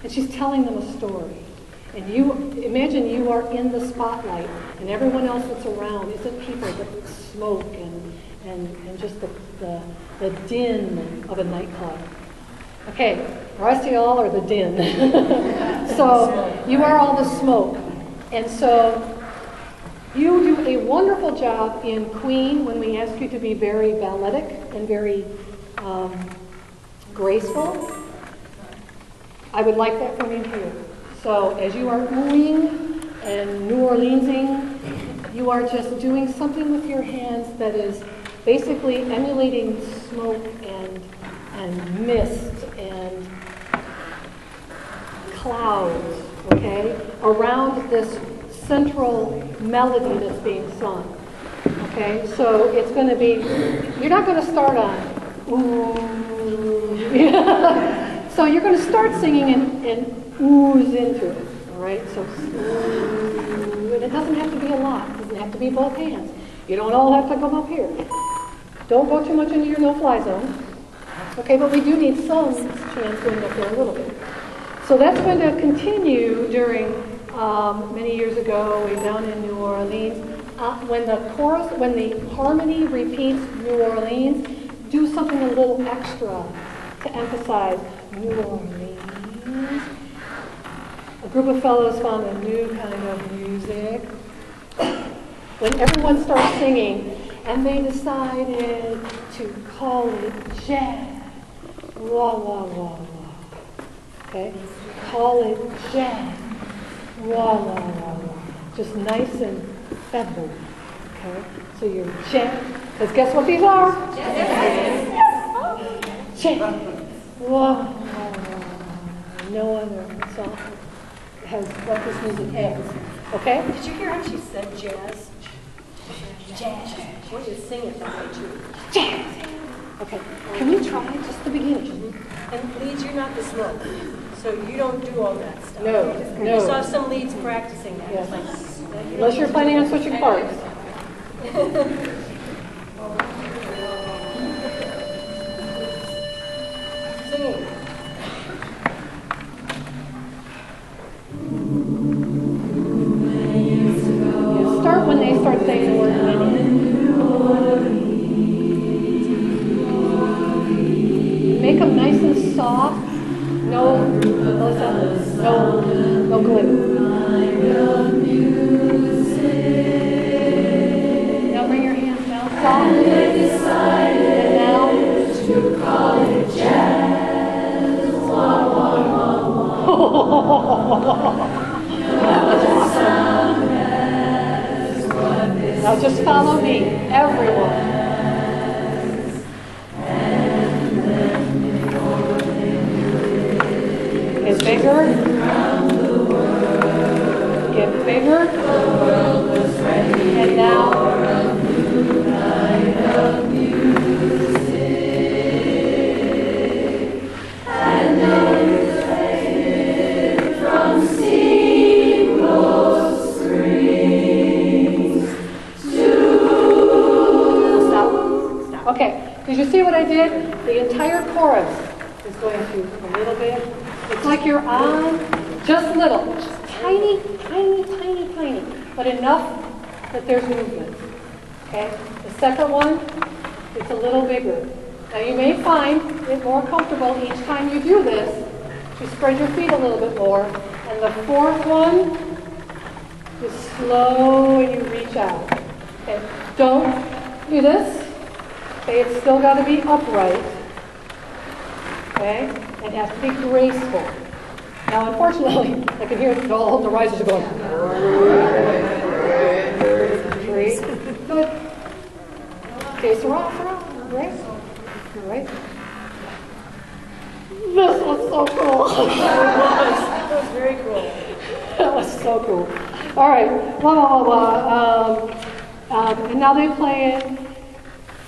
and she's telling them a story. And you imagine you are in the spotlight, and everyone else that's around isn't people, but smoke and just the din of a nightclub. Okay, the rest of y'all are the din. So you are all the smoke. And so you do a wonderful job in Queen when we ask you to be very balletic and very graceful. I would like that from you here. So as you are oohing and New Orleansing, you are just doing something with your hands that is basically emulating smoke and mist and clouds, okay, around this central melody that's being sung. Okay, so it's going to be, you're not going to start on ooh. So you're going to start singing and ooze into it. All right, so ooh, and it doesn't have to be a lot. It doesn't have to be both hands. You don't all have to come up here. Don't go too much into your no-fly zone. Okay, but we do need some chance going up there a little bit. So that's going to continue during many years ago, way down in New Orleans. When the harmony repeats New Orleans, do something a little extra to emphasize New Orleans. A group of fellows found a new kind of music. When everyone starts singing, and they decided to call it jazz. Wah, wah, wah, wah. Okay? Call it jazz. Wah, wah, wah, wah. Just nice and feathery. Okay? So you're jazz. Because guess what these are? Jazz. Jazz. Wah, wah, wah. No other song has what this music has. Okay? Did you hear how she said jazz? Jazz. I want you to sing it that way too. Jazz. Okay. Can we try just the beginning? And leads, you're not the smoke, so you don't do all that stuff. No. I saw some leads practicing that. Yes. Like, Unless you're planning on switching parts. Singing. You start when they start saying the word many. Make them nice and soft. No, Melissa, no glitter. Now bring your hands down softly. And now to call it jazz. Wah, wah, wah, wah. Now just follow me, everyone. Get bigger. Get bigger. And now. Okay, did you see what I did? The entire chorus is going to a little bit. It's like you're on just little, just tiny, tiny, tiny, tiny, but enough that there's movement. Okay? The second one, it's a little bigger. Now you may find it more comfortable each time you do this to spread your feet a little bit more. And the fourth one is slow and you reach out. Okay? Don't do this. Okay, it's still got to be upright. Okay? It has to be graceful. Now, unfortunately, I can hear all the risers are going. Great. Good. Okay, so rock, right? All right. This was so cool. That was very cool. That was so cool. All right. Blah, blah, blah, blah. And now they play it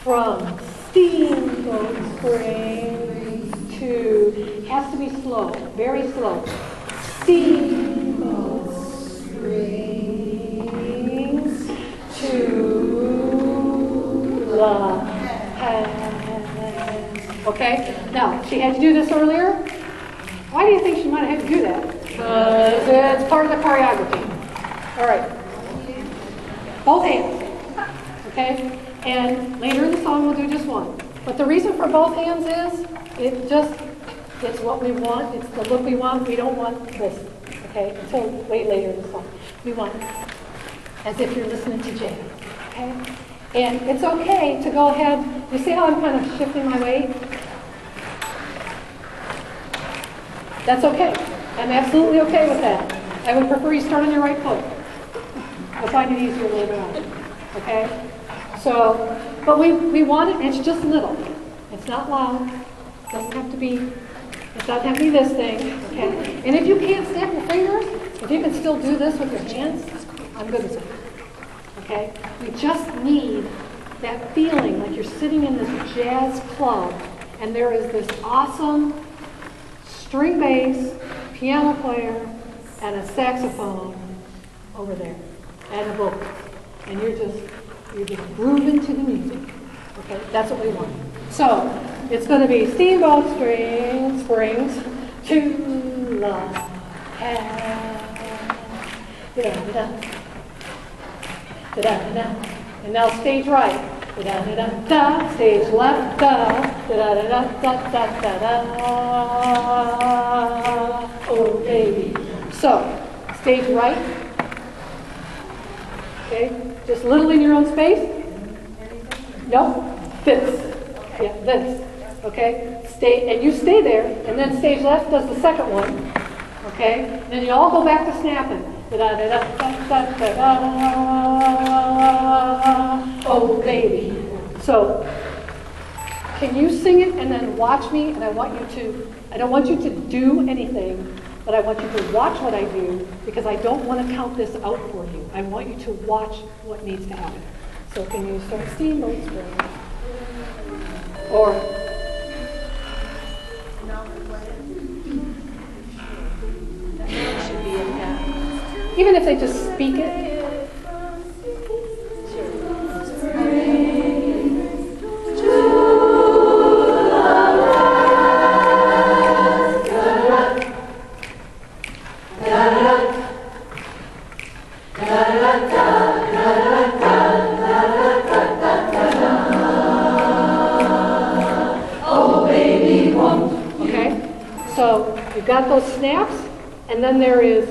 from Steamboat Springs to, it has to be slow, very slow. Steamboat Springs to the head. Okay? Now, she had to do this earlier. Why do you think she might have had to do that? Because it's part of the choreography. All right. Both hands. Okay? And later in the song we'll do just one. But the reason for both hands is it's what we want. It's the look we want. We don't want this. Okay? Until way later in the song. We want as if you're listening to jazz. Okay? And it's okay to go ahead. You see how I'm kind of shifting my weight? That's okay. I'm absolutely okay with that. I would prefer you start on your right foot. You'll find it easier later on. Okay? So, but we want it, it's just little. It's not loud. It doesn't have to be, it doesn't have to be this thing. Okay? And if you can't snap your fingers, if you can still do this with your hands, I'm good with it. Okay? We just need that feeling like you're sitting in this jazz club and there is this awesome string bass, piano player, and a saxophone over there, and a vocal. And you're just grooving to the music. Okay? That's what we want. So, it's going to be steamboat springs to the head. Da-da-da-da. Da-da-da-da. And now stage right. Da-da-da-da. Stage left. Da-da-da-da-da-da-da-da. Oh, baby. So, stage right. Okay? Just a little in your own space. No. This. Yeah, this. Okay? Stay, and you stay there, and then stage left does the second one. Okay? And then you all go back to snapping. Oh, baby. So, can you sing it and then watch me? And I don't want you to do anything, but I want you to watch what I do because I don't want to count this out for you. I want you to watch what needs to happen. So can you start steamboat spring? Or even if they just speak it. So you've got those snaps, and then there is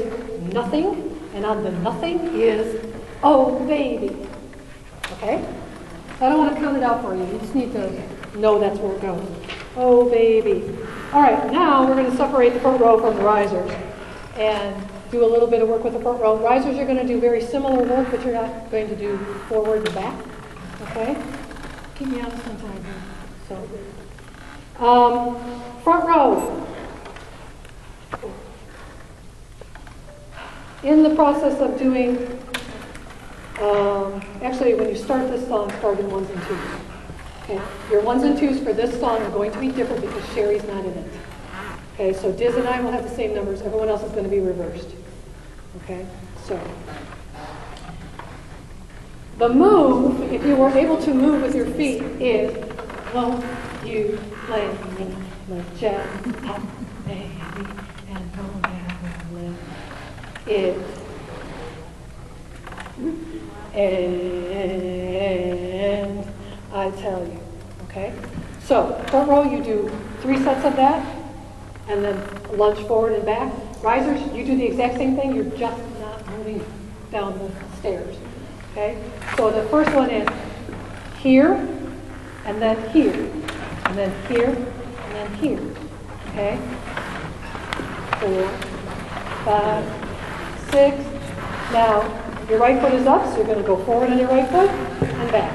nothing, and on the nothing is, oh, baby. Okay? So I don't want to count it out for you. You just need to know that's where it goes. Oh, baby. All right, now we're going to separate the front row from the risers and do a little bit of work with the front row. Risers, you're going to do very similar work, but you're not going to do forward and back. Okay? Keep me honest sometime here. So, front row. In the process of doing, actually when you start this song, start in ones and twos. Okay? Your ones and twos for this song are going to be different because Sherry's not in it. Okay, so Diz and I will have the same numbers. Everyone else is going to be reversed. Okay, so. The move, if you were able to move with your feet, is, won't you play me LeJazz, hot baby, and don't ever live it. And I tell you, okay? So, front row, you do 3 sets of that, and then lunge forward and back. Risers, you do the exact same thing, you're just not moving down the stairs, okay? So the first one is here, and then here, and then here, and then here, okay? 4, 5, 6. Now, your right foot is up, so you're going to go forward on your right foot and back.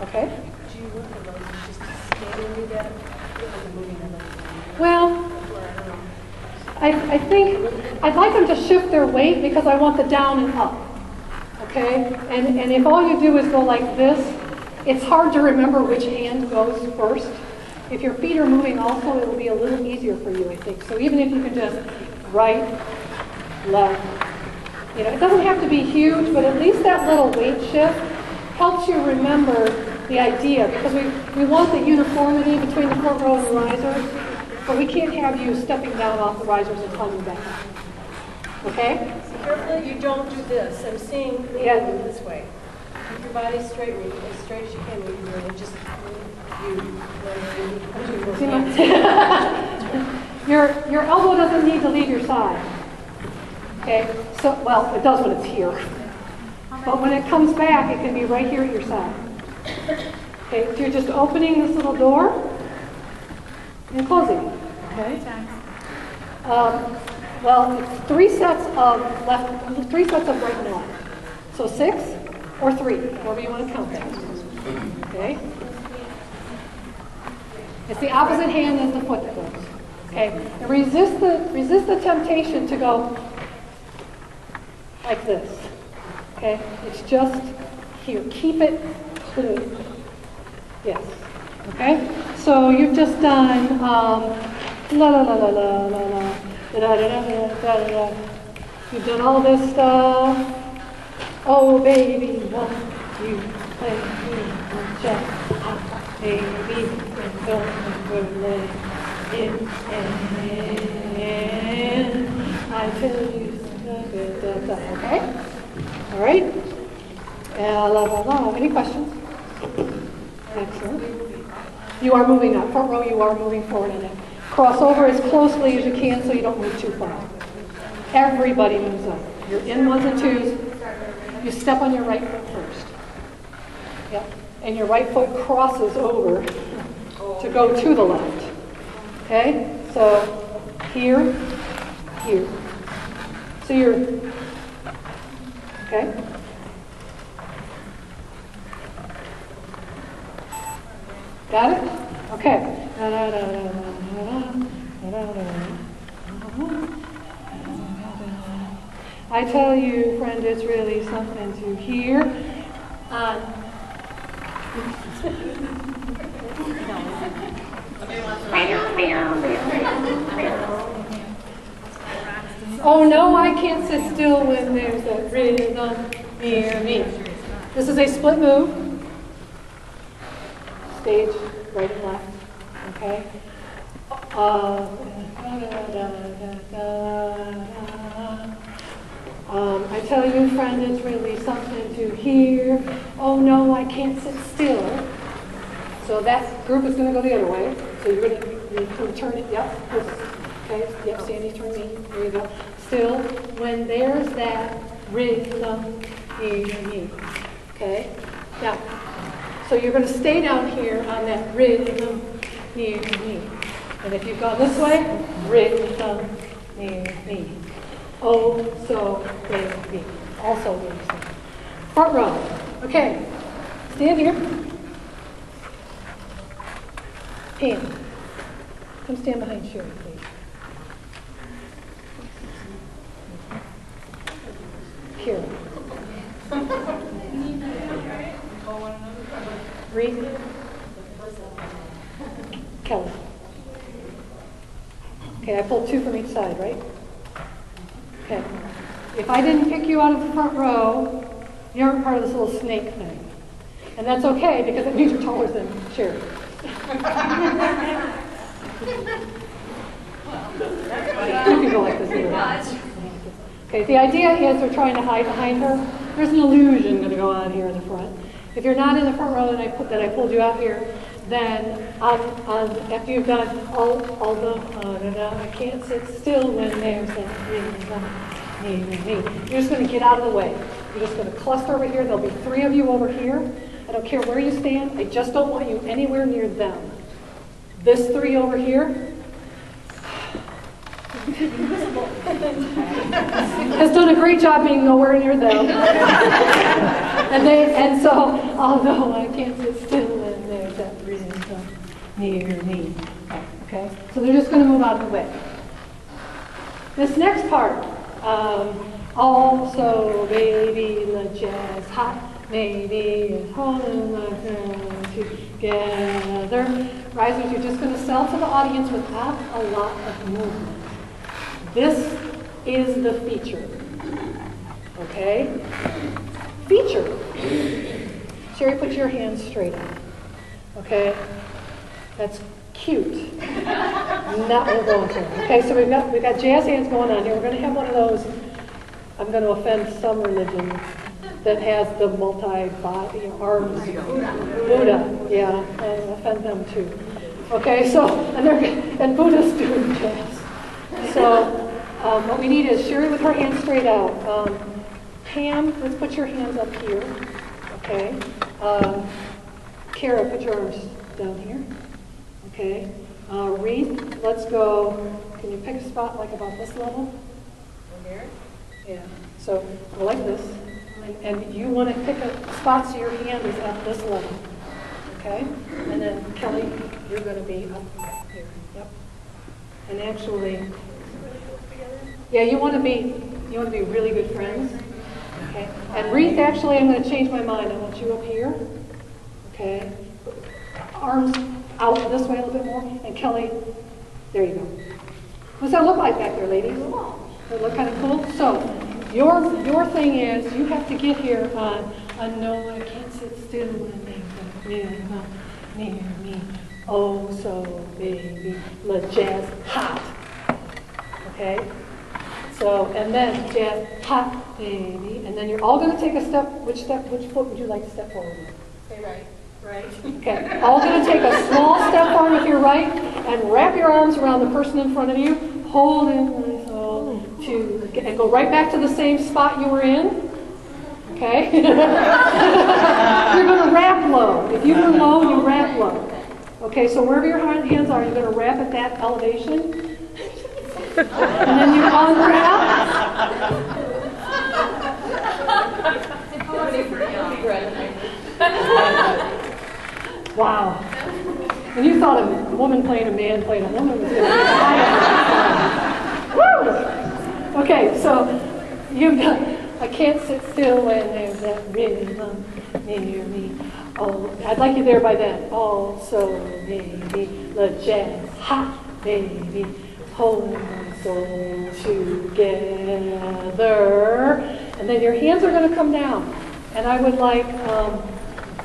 Okay? Do you work on those? Just stand and do that? Well, I think I'd like them to shift their weight because I want the down and up. Okay? And if all you do is go like this, it's hard to remember which hand goes first. If your feet are moving also, it will be a little easier for you, I think. So even if you can just right, left, you know, it doesn't have to be huge, but at least that little weight shift helps you remember the idea because we want the uniformity between the front row and the risers. but we can't have you stepping down off the risers and climbing back up. Okay? Carefully, you don't do this. I'm seeing you move this way. Keep your body straight, as straight as you can when you're doing it. Just your elbow doesn't need to leave your side. Okay? So, well, it does when it's here. But when it comes back, it can be right here at your side. Okay, so you're just opening this little door and closing it. Okay? Well, it's three sets of right and left. So 6 or 3, however you want to count that. Okay? It's the opposite hand as the foot that goes. Okay? And resist the temptation to go like this. Okay? It's just here. Keep it clean. Yes. Okay? So you've just done la la la la la la la da da da da da da. You've done all this stuff. Oh baby, won't you play me just baby, don't let it end. I tell you, okay? All right? Any questions? Excellent. You are moving up. Front row, you are moving forward in it. Cross over as closely as you can so you don't move too far. Everybody moves up. You're in 1s and 2s. You step on your right foot first. Yep. And your right foot crosses over to go to the left. Okay? So here, here. So you're, okay? Got it? Okay. I tell you, friend, it's really something to hear. Oh no, I can't sit still when there's a rhythm near me. This is a split move. Stage, right and left. Okay? I tell you, friend, it's really something to hear. Oh no, I can't sit still. So that group is going to go the other way. So you're going to turn it. Yep. Okay. Yep. Sandy, turn me. There you go. Still, when there's that rhythm near me. Okay. Now, so you're going to stay down here on that rhythm near me. And if you've gone this way, rhythm near me. Oh, so baby. Also near me. Front row. Okay. Stand here. Pam, come stand behind Sherry, please. Kira. Reed. Kelly. Okay, I pulled 2 from each side, right? Okay. If I didn't pick you out of the front row, you aren't part of this little snake thing. And that's okay, because it means you're taller than Sherry. You can go like this here. Okay, the idea is they're trying to hide behind her. There's an illusion going to go on here in the front. If you're not in the front row that I pulled you out here, then after you've done all the I can't sit still when there's that me. You're just going to get out of the way. You're just going to cluster over here. There'll be 3 of you over here. I don't care where you stand. I just don't want you anywhere near them. This 3 over here has done a great job being nowhere near them. and so, although I can't sit still and there's that rhythm near me. Okay, so they're just going to move out of the way. This next part, also baby, LeJazz, hot. Maybe it's holding my hand together. Risers, you're just going to sell to the audience without a lot of movement. This is the feature. Okay? Feature. Sherry, put your hands straight up. Okay? That's cute. Not what we're going for. Okay, so we've got jazz hands going on here. We're going to have one of those. I'm going to offend some religions that has the multi-body arms. Buddha, yeah, I'll offend them too. Okay, so and Buddhists do jazz. So what we need is Sherry with her hands straight out. Pam, let's put your hands up here. Okay. Kara, put your arms down here. Okay. Reed, let's go. Can you pick a spot like about this level? Over here? Yeah. So go like this. And you want to pick a spot so your hand is at this level. Okay? And then Kelly, you're going to be up here. Yep. And actually, yeah, you want to be really good friends. Okay. And Reed, actually, I'm going to change my mind. I want you up here. Okay. Arms out this way a little bit more. And Kelly, there you go. What's that look like back there, ladies? Does it look kind of cool? So, your thing is you have to get here on no, I can't sit still when they come near me. Oh, so baby, LeJazz hot. Okay? So, and then jazz hot, baby. And then you're all going to take a step. Which foot would you like to step forward with? Say right. Right. Okay, all going to take a small step forward with your right and wrap your arms around the person in front of you, hold in and go right back to the same spot you were in. Okay? You're going to wrap low. If you were low, you wrap low. Okay, so wherever your hands are, you're going to wrap at that elevation. And then you unwrap. Wow. When you thought a woman playing a man playing a woman was going to be Woo! Okay, so you've got, I can't sit still when there's that rhythm near me. Oh, I'd like you there by then. Oh, so baby, LeJazz, hot baby, hold my soul together. And then your hands are going to come down. And I would like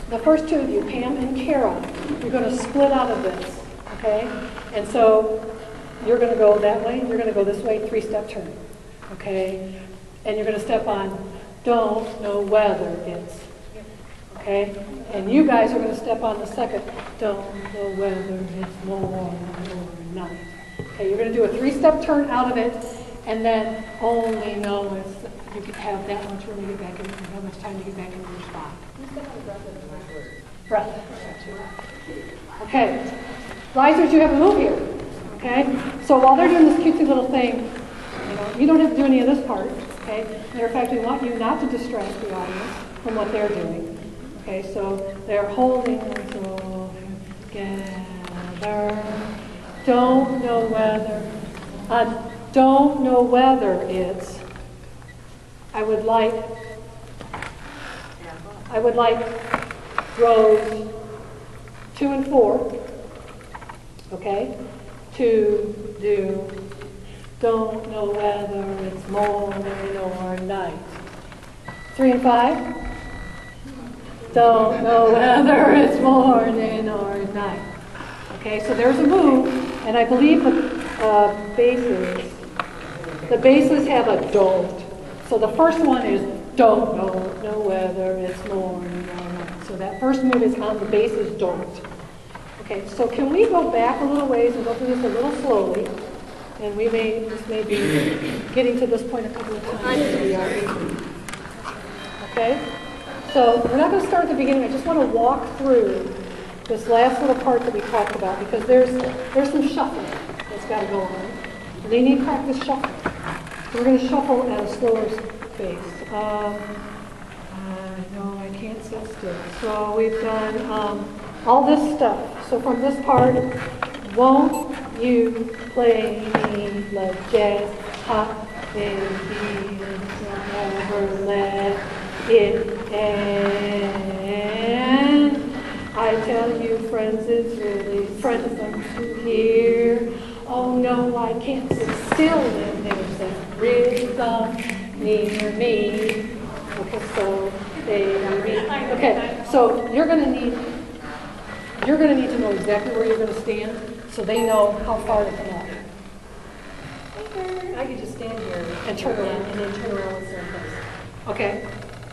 the first two of you, Pam and Kara, you're going to split out of this, okay? And so you're going to go that way, you're going to go this way, three-step turn, okay? And you're going to step on, don't know whether it's, okay? And you guys are going to step on the second, don't know whether it's more or night. Okay, you're going to do a three-step turn out of it, and then only know if you can have that much room to get back in, how much time to get back in your spot. Breath. Okay. Risers, you have a move here. Okay? So while they're doing this cutesy little thing, you don't have to do any of this part. Okay? Matter of fact, we want you not to distract the audience from what they're doing. Okay, so they're holding it all together. Don't know whether it's, I would like rows 2 and 4, okay, to do don't know whether it's morning or night. 3 and 5, don't know whether it's morning or night. Okay, so there's a move, and I believe the basses have a don't. So the first one is don't know whether it's morning or night. So that first move is on the basses don't. Okay, so can we go back a little ways and go through this a little slowly? And this may be getting to this point a couple of times. Okay? So we're not going to start at the beginning. I just want to walk through this last little part that we talked about because there's some shuffling that's got to go on. And they need practice shuffling. So we're going to shuffle at a slower pace. No, I can't sit still. So we've done all this stuff. So from this part, won't you play me LeJazz, hot baby, never let it end. I tell you, friends, it's really fun to hear. Oh no, I can't sit still when there's that rhythm near me. Okay, so baby. Okay, so you're gonna need to know exactly where you're gonna stand. so they know how far to come up. I could just stand here And turn around. and then turn around with their face. Okay,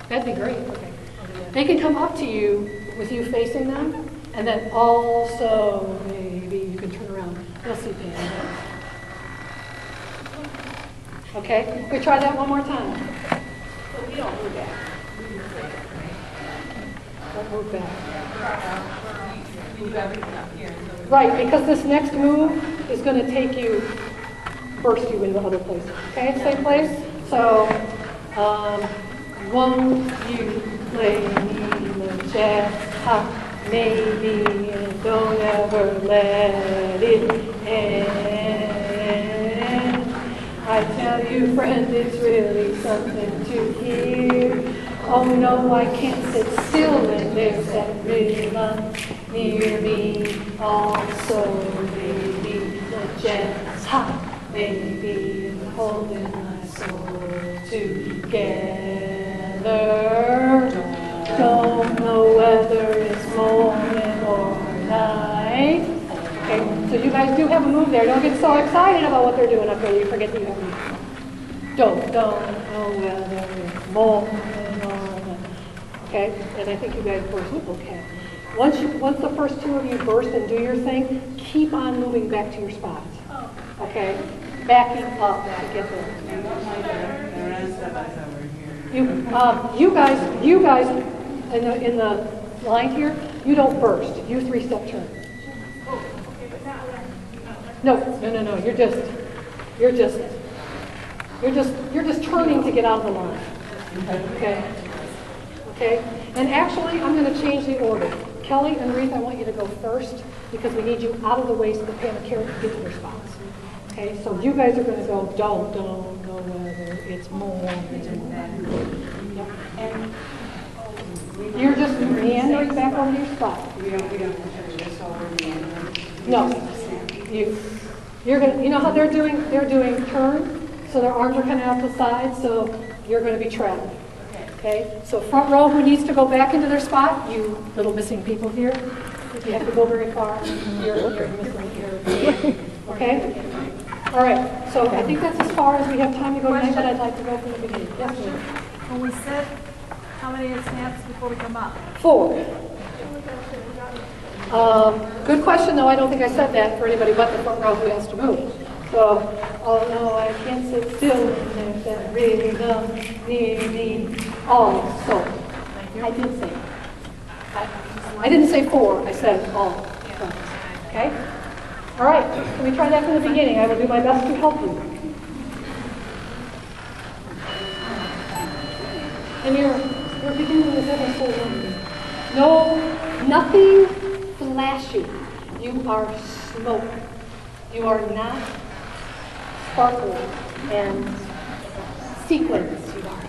that'd be great. Okay, I'll do that. They can come up to you with you facing them, and then also maybe you can turn around. They'll see Pam. Okay, we try that one more time. So we don't move back. Don't move back. Move everything up here. Right, because this next move is going to take you, burst you into other places. Okay, same place? So, won't you play me LeJazz? Ha, maybe, and don't ever let it end. I tell you, friend, it's really something to hear. Oh no, I can't sit still when there's that rhythm near me. Also, baby, LeJazz, ha, baby, holding my soul together. Don't know whether it's morning or night. Okay, so you guys do have a move there. Don't get so excited about what they're doing up there. You forget that you have a move. Don't know whether it's morning or night. Okay, and I think you guys burst. Okay. Once the first two of you burst and do your thing, keep on moving back to your spots. Okay, backing up to get there. You guys in the line here, you don't burst. You three-step turn. No. You're just turning to get out of the line. Okay. And actually, I'm going to change the order. Kelly and Reith, I want you to go first because we need you out of the way so that Pam and Carrie can get to their spots. Okay. So you guys are going to go. Don't know whether it's more. And you're just meandering back over your spot. We don't just over meandering. No. You're going to, you know how they're doing turn, so their arms are kind of out the side, so you're going to be trapped. Okay, so front row who needs to go back into their spot, you little missing people here. If you have to go very far, you're missing here. Okay? All right, so I think that's as far as we have time to go tonight, but I'd like to go from the beginning. Yes, ma'am. When we sit, how many snaps before we come up? 4. Good question, though. I don't think I said that for anybody but the front row who has to move. So, oh no, I can't sit still when there's that rhythm near me. Also, I did say. I didn't say 4. I said all. Okay. All right. Can we try that from the beginning? I will do my best to help you. And your beginning is ever so lovely. No, nothing flashy. You are smoke. You are not sparkle and sequins. You are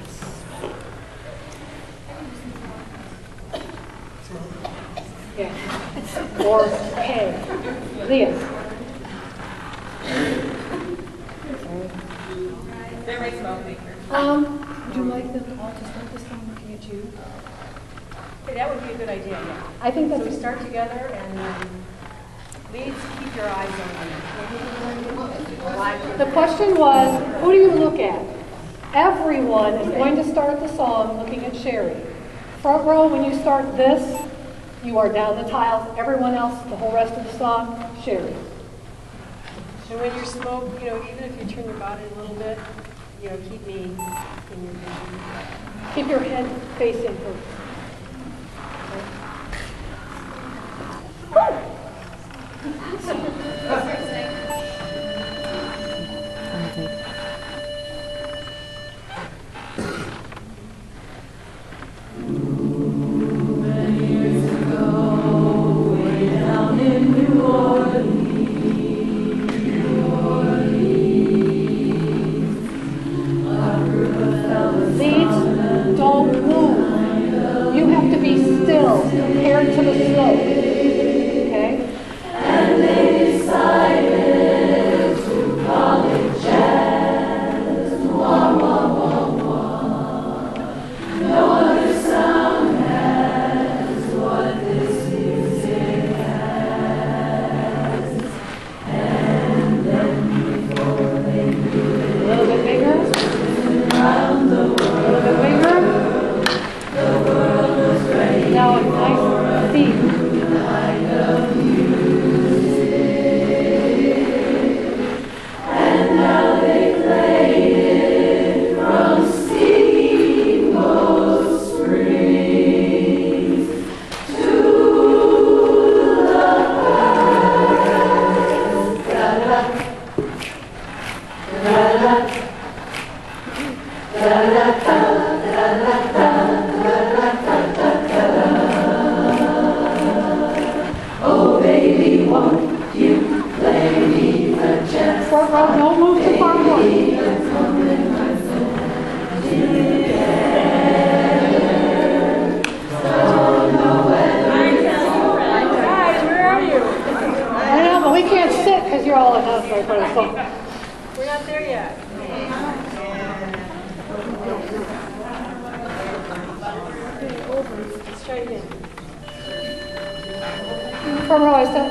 smoke. Yeah. Or hay. Leah. They're my smoke makers. Would you like them all to start this time looking at you? Okay, that would be a good idea, yeah. I think So that's we start together and leads, keep your eyes on them. the question was, who do you look at? Everyone is going to start the song looking at Sherry. Front row, when you start this, you are down the tiles. Everyone else, the whole rest of the song, Sherry. And when you're smoke, even if you turn your body a little bit, keep me in your vision. Keep your head facing her. Don't move. You have to be still, compared to the slope. Okay? front row, don't move too far away. Guys, where are you? I know, but we can't sit because you're all in us right for the phone. We're not there yet. Let's try again. Front row, I said,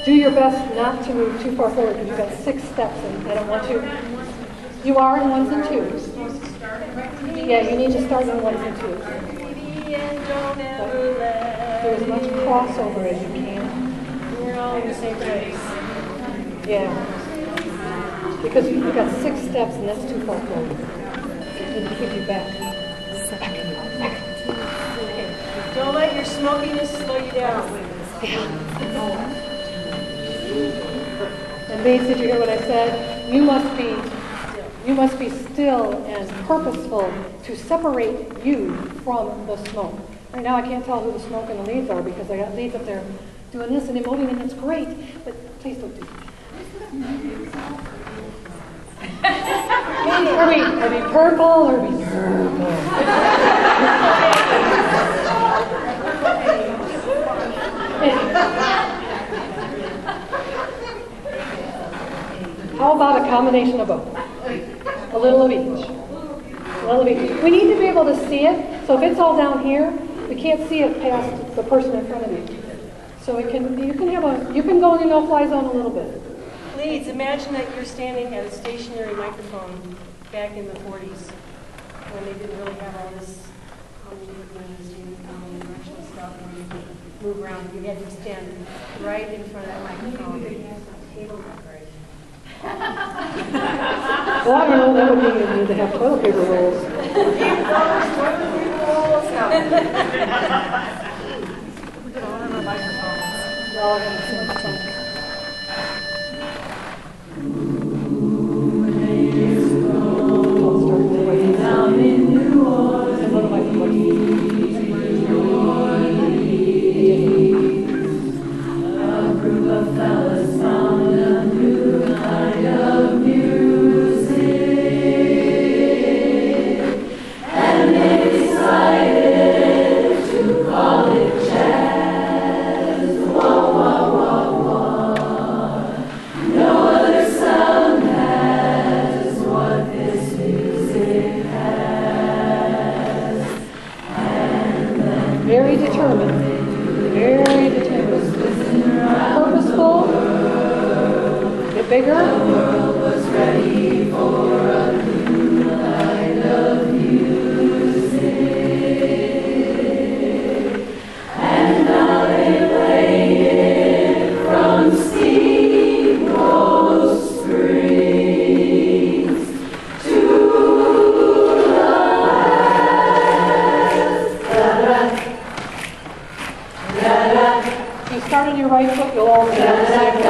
do your best not to move too far forward because you've got 6 steps and I don't want you. You are in 1s and 2s. Yeah, you need to start in 1s and 2s. And don't ever let Do as much crossover as you can. We're all in the same place. Yeah. Because you've got 6 steps and that's too far forward. We need to keep you back. Don't let your smokiness slow you down. And Mace, did you hear what I said? You must be still and purposeful to separate you from the smoke. Right now I can't tell who the smoke and the leads are because I got leads up there doing this and emoting and it's great, but please don't do that. Are we purple or are we How about a combination of both? A little of each. A little of each. We need to be able to see it. So if it's all down here, we can't see it past the person in front of you. So you can go in the no-fly zone a little bit. Please imagine that you're standing at a stationary microphone back in the 40s when they didn't really have all this directional stuff where you could move around. You had to stand right in front of that microphone. Well, I don't know, that would mean you need to have toilet paper rolls. Well, I haven't seen the song. Very determined. Very determined. Purposeful. Get bigger. You start on your right foot, you'll all be on the same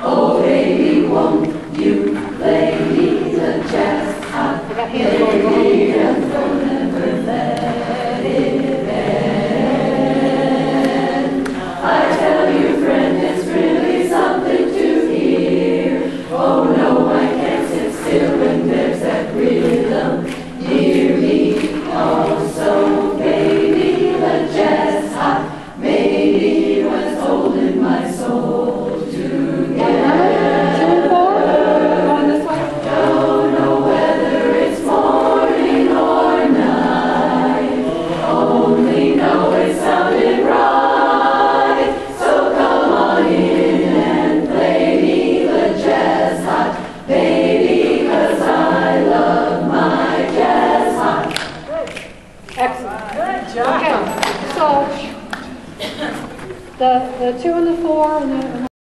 Oh baby, won't you play me the jazz? I got hands going on. Never let it end. I tell you, friend, it's really something to hear. Oh no, I can't sit still when there's that rhythm near me. Oh, so baby, the jazz hot, maybe what's holding my soul together. 2 and 4. Going this way. Don't know whether it's morning or night. Only know it sounded right. So come on in and play me the jazz hot, baby, 'cause I love my jazz hot. Excellent. Good job. Okay, so the 2 and the 4 and the